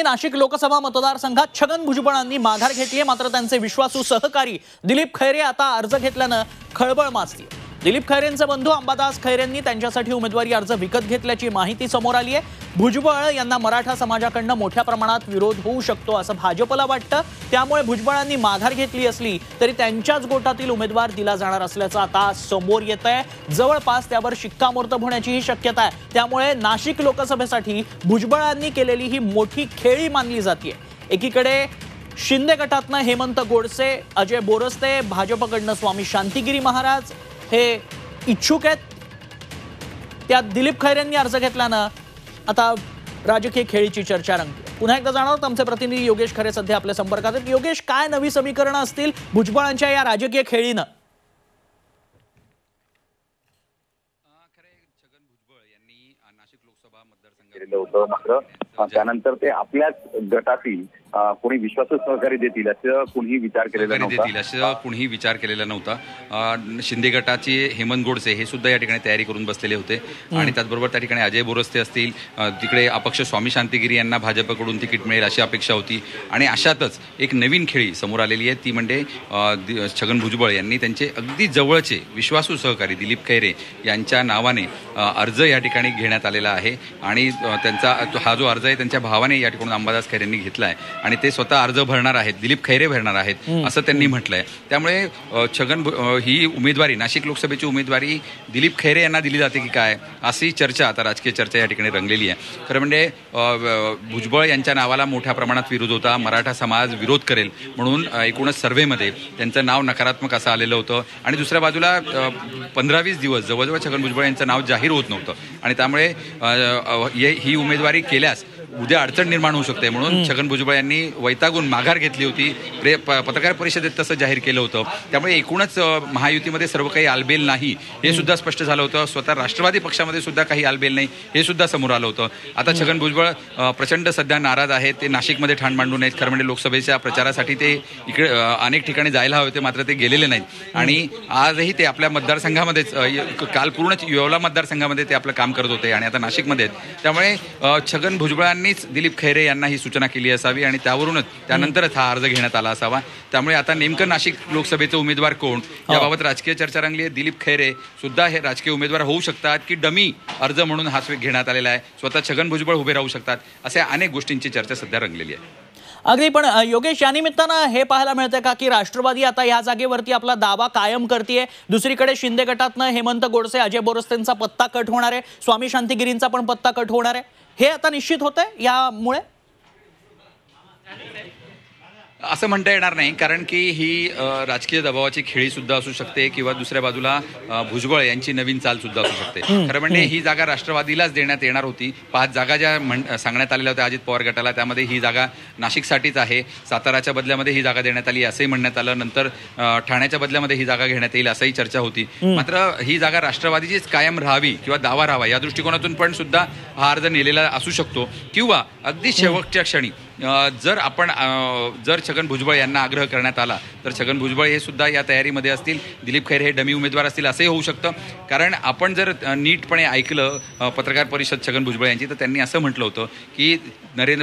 नाशिक लोकसभा मतदारसंघात छगन भुजबळांनी माघार घेतली आहे। मात्र त्यांचे विश्वासू सहकारी दिलीप खैरे आता अर्ज घेतल्यानं खळबळ माजली। दिलीप खैरेंचे बंधू अंबादास खैरेंनी त्यांच्यासाठी उमेदवारी अर्ज विकत घेतल्याची माहिती समोर आली आहे। भुजबळ यांना मराठा समाजाकडून मोठ्या प्रमाणात विरोध होऊ शकतो असं भाजपला वाटतं। त्यामुळे भुजबळांनी माघार घेतली असली तरी त्यांच्याच गोटातील उमेदवार दिला जाणार असल्याचं आता समोर येतंय। जवळपास त्यावर शिक्कामोर्तब होण्याची ही शक्यता आहे। त्यामुळे नाशिक लोकसभेसाठी भुजबळांनी केलेली ही मोठी खेळी मानली जाते। एकीकडे शिंदे गटातनं हेमंत गोडसे, अजय बोरस्ते, भाजपकडनं स्वामी शांतिगिरी महाराज हे इच्छुक आहेत। त्यात दिलीप खैरेंनी अर्ज घेतल्यानं आता राजकीय खेळीची चर्चा रंगली। पुन्हा एकदा जाणार आहोत, आमचे प्रतिनिधी योगेश खरे सध्या आपल्या संपर्कात आहेत। योगेश, काय नवी समीकरणं असतील भुजबळांच्या या राजकीय खेळीनं? छगन भुजबळ यांनी नाशिक लोकसभा मतदारसंघात केलेलं होतं, मात्र त्यानंतर ते आपल्याच गटातील कोणी विश्वासू सहकारी देतील असं कोणीही विचार केलेला नव्हता। शिंदे गटाचे हेमंत गोडसे हे सुद्धा या ठिकाणी तयारी करून बसलेले होते आणि त्याचबरोबर त्या ठिकाणी अजय बोरस्ते असतील, तिकडे अपक्ष स्वामी शांतिगिरी यांना भाजपकडून तिकीट मिळेल अशी अपेक्षा होती। आणि अशातच एक नवीन खेळी समोर आलेली आहे, ती म्हणजे छगन भुजबळ यांनी त्यांचे अगदी जवळचे विश्वासू सहकारी दिलीप खैरे यांच्या नावाने अर्ज या ठिकाणी घेण्यात आलेला आहे। आणि त्यांचा हा जो अर्ज आहे त्यांच्या भावाने या ठिकाणी अंबादास खैरेंनी घेतला आहे आणि ते स्वतः अर्ज भरणार आहेत, दिलीप खैरे भरणार आहेत असं त्यांनी म्हटलंय। त्यामुळे छगन ही उमेदवारी, नाशिक लोकसभेची उमेदवारी दिलीप खैरे यांना दिली जाते की काय अशी चर्चा, आता राजकीय चर्चा या ठिकाणी रंगलेली आहे। खरं म्हणजे भुजबळ यांच्या नावाला मोठ्या प्रमाणात विरोध होता, मराठा समाज विरोध करेल म्हणून एकूणच सर्व्हेमध्ये त्यांचं नाव नकारात्मक असं आलेलं होतं। आणि दुसऱ्या बाजूला 15-20 दिवस जवळजवळ छगन भुजबळ यांचं नाव जाहीर होत नव्हतं आणि त्यामुळे ही उमेदवारी केल्यास उद्या अडचण निर्माण होऊ शकते म्हणून छगन भुजबळ यांनी वैतागून माघार घेतली होती। पत्रकार परिषदेत तसं जाहीर केलं होतं। त्यामुळे एकूणच महायुतीमध्ये सर्व काही आलबेल नाही हे सुद्धा स्पष्ट झालं होतं। स्वतः राष्ट्रवादी पक्षामध्ये सुद्धा काही आलबेल नाही हे सुद्धा समोर आलं होतं। आता छगन भुजबळ प्रचंड सध्या नाराज आहेत, ते नाशिकमध्ये ठाण मांडून आहेत। खरं म्हणजे लोकसभेच्या प्रचारासाठी ते इकडे अनेक ठिकाणी जायला हवे होते, मात्र ते गेलेले नाहीत आणि आजही ते आपल्या मतदारसंघामध्येच, काल पूर्ण येवला मतदारसंघामध्ये ते आपलं काम करत होते आणि आता नाशिकमध्ये आहेत। त्यामुळे छगन भुजबळांनीच दिलीप खैरे यांना ही सूचना केली असावी आणि त्यानंतरच हा अर्ज घेण्यात आला असावा। त्यामुळे आता नेमकं नाशिक लोकसभेचे उमेदवार कोण याबाबत राजकीय चर्चा रंगली आहे। दिलीप खैरे सुद्धा हे राजकीय उमेदवार होऊ शकतात की डमी अर्ज म्हणून हा घेण्यात आलेला आहे, स्वतः छगन भुजबळ उभे राहू शकतात, अशा अनेक गोष्टींची चर्चा सध्या रंगलेली आहे। अगदी, पण योगेश, या निमित्तानं हे पाहायला मिळतंय का की राष्ट्रवादी आता या जागेवरती आपला दावा कायम करतेय? दुसरीकडे शिंदे गटातनं हेमंत गोडसे, अजय बोरस्तेंचा पत्ता कट होणार आहे, स्वामी शांतिगिरींचा पण पत्ता कट होणार आहे, हे आता निश्चित होतंय यामुळे? असं म्हणता येणार नाही, कारण की ही राजकीय दबावाची खेळी सुद्धा असू शकते किंवा दुसऱ्या बाजूला भुजबळ यांची नवीन चाल सुद्धा असू शकते। खरं म्हणजे ही जागा राष्ट्रवादीलाच देण्यात येणार होती। 5 जागा ज्या सांगण्यात आलेल्या होत्या अजित पवार गटाला, त्यामध्ये ही जागा नाशिकसाठीच आहे। साताराच्या बदल्यामध्ये ही जागा देण्यात आली असंही म्हणण्यात आलं। नंतर ठाण्याच्या बदल्यामध्ये ही जागा घेण्यात येईल असंही चर्चा होती। मात्र ही जागा राष्ट्रवादीचीच कायम राहावी किंवा दावा राहावा या दृष्टिकोनातून पण सुद्धा हा अर्ज नेलेला असू शकतो किंवा अगदी शेवटच्या क्षणी जर छगन भुजबळ यांना आग्रह करण्यात आला तर छगन भुजबळ हे सुद्धा या तयारीमध्ये असतील, दिलीप खैरे हे डमी उमेदवार असतील असंही होऊ शकतं। कारण आपण जर नीटपणे ऐकलं पत्रकार परिषद छगन भुजबळ यांची, तर त्यांनी असं म्हटलं होतं की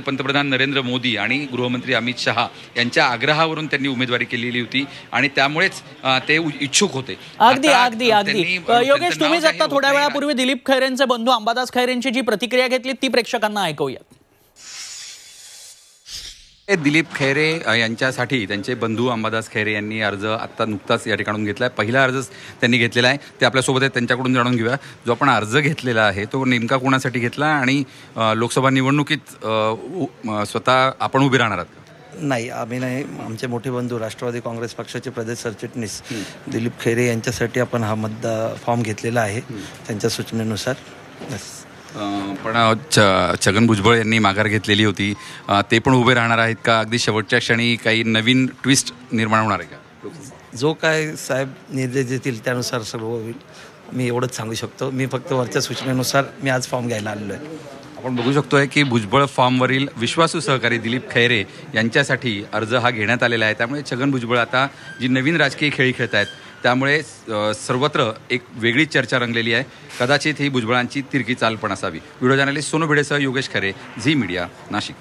पंतप्रधान नरेंद्र मोदी आणि गृहमंत्री अमित शहा यांच्या आग्रहावरून त्यांनी उमेदवारी केलेली होती आणि त्यामुळेच ते इच्छुक होते। अगदी अगदी अगदी योगेश, तुम्हीच आता थोड्या वेळापूर्वी दिलीप खैरेंचे बंधू अंबादास खैरेंची जी प्रतिक्रिया घेतली ती प्रेक्षकांना ऐकूया। दिलीप खैरे यांच्यासाठी त्यांचे बंधू अंबादास खैरे यांनी अर्ज आत्ता नुकताच या ठिकाणून घेतला. पहिला अर्ज त्यांनी घेतलेला आहे, ते आपल्यासोबत आहेत, त्यांच्याकडून जाणून घेऊया. जो आपण अर्ज घेतलेला आहे तो नेमका कोणासाठी घेतला आणि लोकसभा निवडणुकीत स्वतः आपण उभे राहणार आहात? नाही, आम्ही नाही. आमचे मोठे बंधू राष्ट्रवादी काँग्रेस पक्षाचे प्रदेश सरचिटणीस दिलीप खैरे यांच्यासाठी आपण हा फॉर्म घेतलेला आहे त्यांच्या सूचनेनुसार. पण छगन भुजबळ यांनी माघार घेतलेली होती, ते पण उभे राहणार आहेत का? अगदी शेवटच्या क्षणी काही नवीन ट्विस्ट निर्माण होणार आहे का? जो काय साहेब निर्देश देतील त्यानुसार सर्व होईल, मी एवढंच सांगू शकतो. मी फक्त वरच्या सूचनेनुसार मी आज फॉर्म घ्यायला आलेलो आहे. आपण बघू शकतोय की भुजबळ फॉर्मवरील विश्वासू सहकारी दिलीप खैरे यांच्यासाठी अर्ज हा घेण्यात आलेला आहे. त्यामुळे छगन भुजबळ आता जी नवीन राजकीय खेळी खेळत आहेत त्यामुळे सर्वत्र एक वेगळीच चर्चा रंगलेली आहे. कदाचित ही भुजबळांची तिरकी चाल पण असावी. व्हिडिओ जर्नलिस्ट सोनू भिडेसह योगेश खरे, झी मीडिया, नाशिक.